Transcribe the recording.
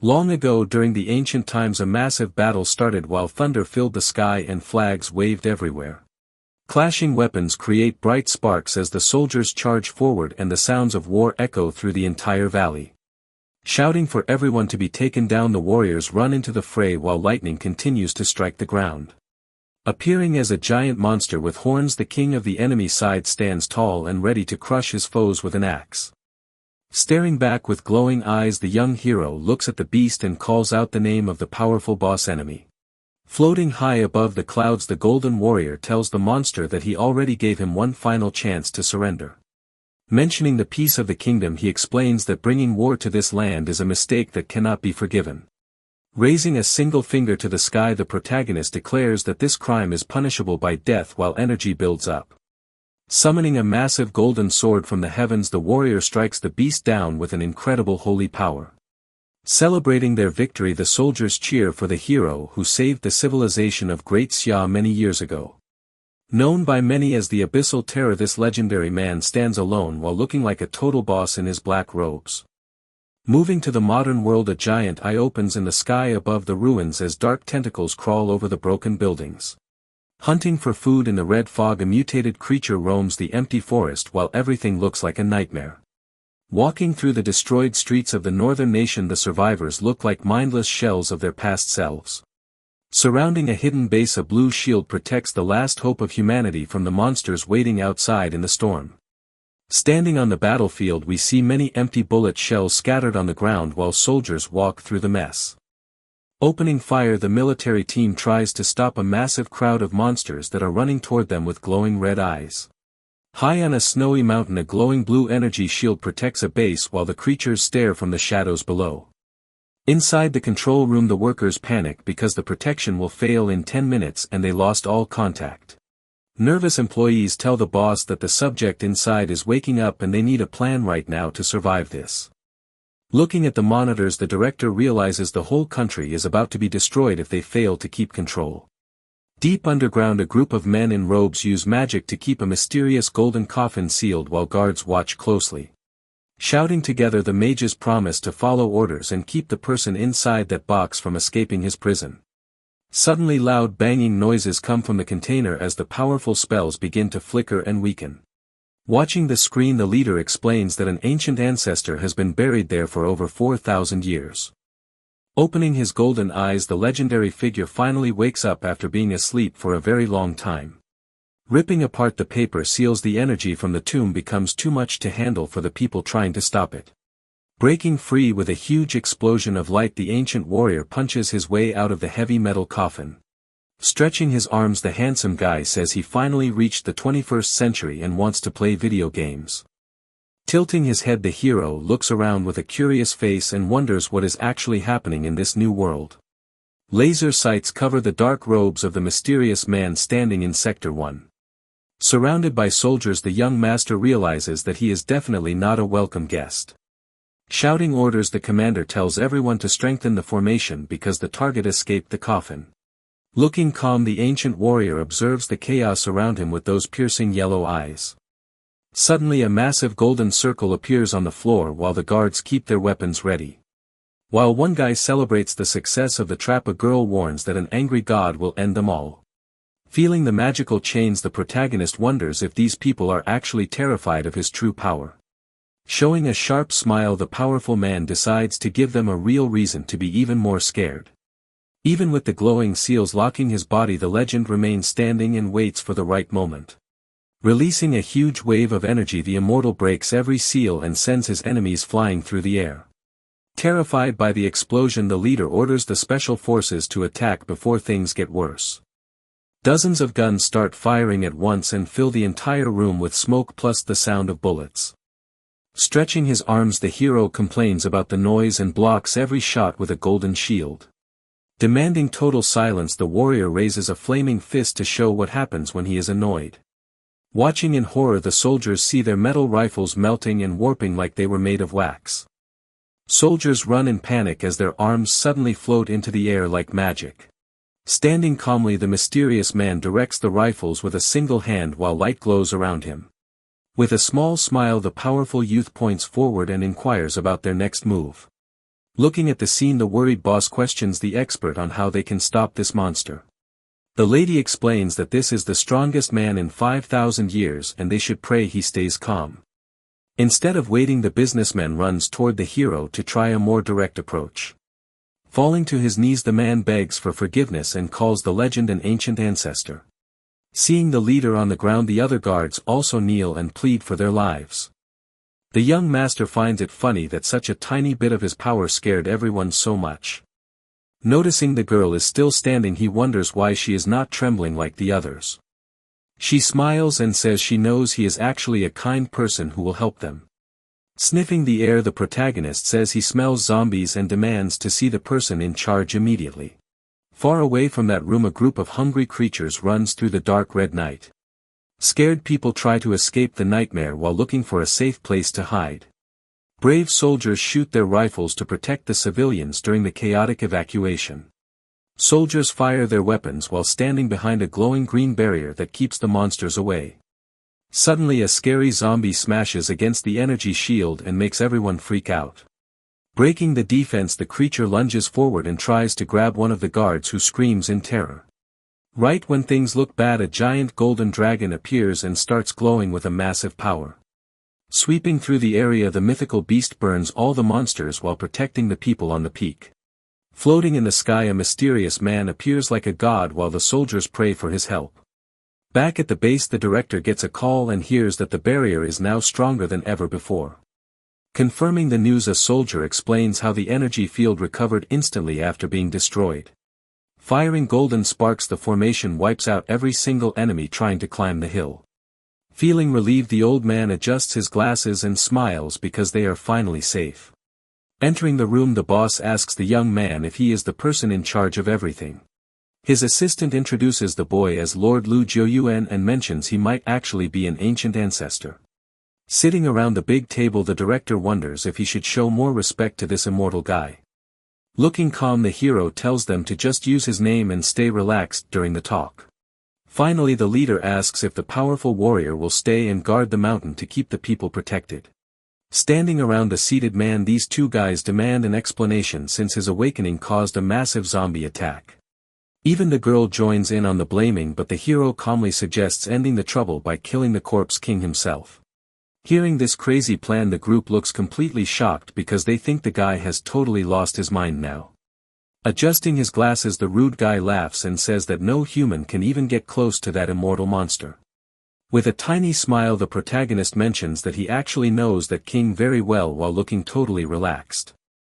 Long ago during the ancient times a massive battle started while thunder filled the sky and flags waved everywhere. Clashing weapons create bright sparks as the soldiers charge forward and the sounds of war echo through the entire valley. Shouting for everyone to be taken down, the warriors run into the fray while lightning continues to strike the ground. Appearing as a giant monster with horns, the king of the enemy side stands tall and ready to crush his foes with an axe. Staring back with glowing eyes, the young hero looks at the beast and calls out the name of the powerful boss enemy. Floating high above the clouds, the golden warrior tells the monster that he already gave him one final chance to surrender. Mentioning the peace of the kingdom, he explains that bringing war to this land is a mistake that cannot be forgiven. Raising a single finger to the sky, the protagonist declares that this crime is punishable by death while energy builds up. Summoning a massive golden sword from the heavens, the warrior strikes the beast down with an incredible holy power. Celebrating their victory, the soldiers cheer for the hero who saved the civilization of Great Xia many years ago. Known by many as the Abyssal Terror, this legendary man stands alone while looking like a total boss in his black robes. Moving to the modern world, a giant eye opens in the sky above the ruins as dark tentacles crawl over the broken buildings. Hunting for food in the red fog, a mutated creature roams the empty forest while everything looks like a nightmare. Walking through the destroyed streets of the northern nation, the survivors look like mindless shells of their past selves. Surrounding a hidden base, a blue shield protects the last hope of humanity from the monsters waiting outside in the storm. Standing on the battlefield, we see many empty bullet shells scattered on the ground while soldiers walk through the mess. Opening fire, the military team tries to stop a massive crowd of monsters that are running toward them with glowing red eyes. High on a snowy mountain, a glowing blue energy shield protects a base while the creatures stare from the shadows below. Inside the control room, the workers panic because the protection will fail in 10 minutes and they lost all contact. Nervous employees tell the boss that the subject inside is waking up and they need a plan right now to survive this. Looking at the monitors, the director realizes the whole country is about to be destroyed if they fail to keep control. Deep underground, a group of men in robes use magic to keep a mysterious golden coffin sealed while guards watch closely. Shouting together, the mages promise to follow orders and keep the person inside that box from escaping his prison. Suddenly, loud banging noises come from the container as the powerful spells begin to flicker and weaken. Watching the screen, the leader explains that an ancient ancestor has been buried there for over 4,000 years. Opening his golden eyes, the legendary figure finally wakes up after being asleep for a very long time. Ripping apart the paper seals, the energy from the tomb becomes too much to handle for the people trying to stop it. Breaking free with a huge explosion of light, the ancient warrior punches his way out of the heavy metal coffin. Stretching his arms, the handsome guy says he finally reached the 21st century and wants to play video games. Tilting his head, the hero looks around with a curious face and wonders what is actually happening in this new world. Laser sights cover the dark robes of the mysterious man standing in Sector 1. Surrounded by soldiers, the young master realizes that he is definitely not a welcome guest. Shouting orders, the commander tells everyone to strengthen the formation because the target escaped the coffin. Looking calm, the ancient warrior observes the chaos around him with those piercing yellow eyes. Suddenly, a massive golden circle appears on the floor while the guards keep their weapons ready. While one guy celebrates the success of the trap, a girl warns that an angry god will end them all. Feeling the magical chains, the protagonist wonders if these people are actually terrified of his true power. Showing a sharp smile, the powerful man decides to give them a real reason to be even more scared. Even with the glowing seals locking his body, the legend remains standing and waits for the right moment. Releasing a huge wave of energy, the immortal breaks every seal and sends his enemies flying through the air. Terrified by the explosion, the leader orders the special forces to attack before things get worse. Dozens of guns start firing at once and fill the entire room with smoke plus the sound of bullets. Stretching his arms, the hero complains about the noise and blocks every shot with a golden shield. Demanding total silence, the warrior raises a flaming fist to show what happens when he is annoyed. Watching in horror, the soldiers see their metal rifles melting and warping like they were made of wax. Soldiers run in panic as their arms suddenly float into the air like magic. Standing calmly, the mysterious man directs the rifles with a single hand while light glows around him. With a small smile, the powerful youth points forward and inquires about their next move. Looking at the scene, the worried boss questions the expert on how they can stop this monster. The lady explains that this is the strongest man in 5,000 years and they should pray he stays calm. Instead of waiting, the businessman runs toward the hero to try a more direct approach. Falling to his knees, the man begs for forgiveness and calls the legend an ancient ancestor. Seeing the leader on the ground, the other guards also kneel and plead for their lives. The young master finds it funny that such a tiny bit of his power scared everyone so much. Noticing the girl is still standing, he wonders why she is not trembling like the others. She smiles and says she knows he is actually a kind person who will help them. Sniffing the air, the protagonist says he smells zombies and demands to see the person in charge immediately. Far away from that room, a group of hungry creatures runs through the dark red night. Scared people try to escape the nightmare while looking for a safe place to hide. Brave soldiers shoot their rifles to protect the civilians during the chaotic evacuation. Soldiers fire their weapons while standing behind a glowing green barrier that keeps the monsters away. Suddenly a scary zombie smashes against the energy shield and makes everyone freak out. Breaking the defense, the creature lunges forward and tries to grab one of the guards, who screams in terror. Right when things look bad, a giant golden dragon appears and starts glowing with a massive power. Sweeping through the area, the mythical beast burns all the monsters while protecting the people on the peak. Floating in the sky, a mysterious man appears like a god while the soldiers pray for his help. Back at the base, the director gets a call and hears that the barrier is now stronger than ever before. Confirming the news, a soldier explains how the energy field recovered instantly after being destroyed. Firing golden sparks, the formation wipes out every single enemy trying to climb the hill. Feeling relieved, the old man adjusts his glasses and smiles because they are finally safe. Entering the room, the boss asks the young man if he is the person in charge of everything. His assistant introduces the boy as Lord Lu Jiuyuan and mentions he might actually be an ancient ancestor. Sitting around the big table, the director wonders if he should show more respect to this immortal guy. Looking calm, the hero tells them to just use his name and stay relaxed during the talk. Finally, the leader asks if the powerful warrior will stay and guard the mountain to keep the people protected. Standing around the seated man, these two guys demand an explanation since his awakening caused a massive zombie attack. Even the girl joins in on the blaming, but the hero calmly suggests ending the trouble by killing the corpse king himself. Hearing this crazy plan, the group looks completely shocked because they think the guy has totally lost his mind now. Adjusting his glasses, the rude guy laughs and says that no human can even get close to that immortal monster. With a tiny smile, the protagonist mentions that he actually knows that king very well while looking totally relaxed.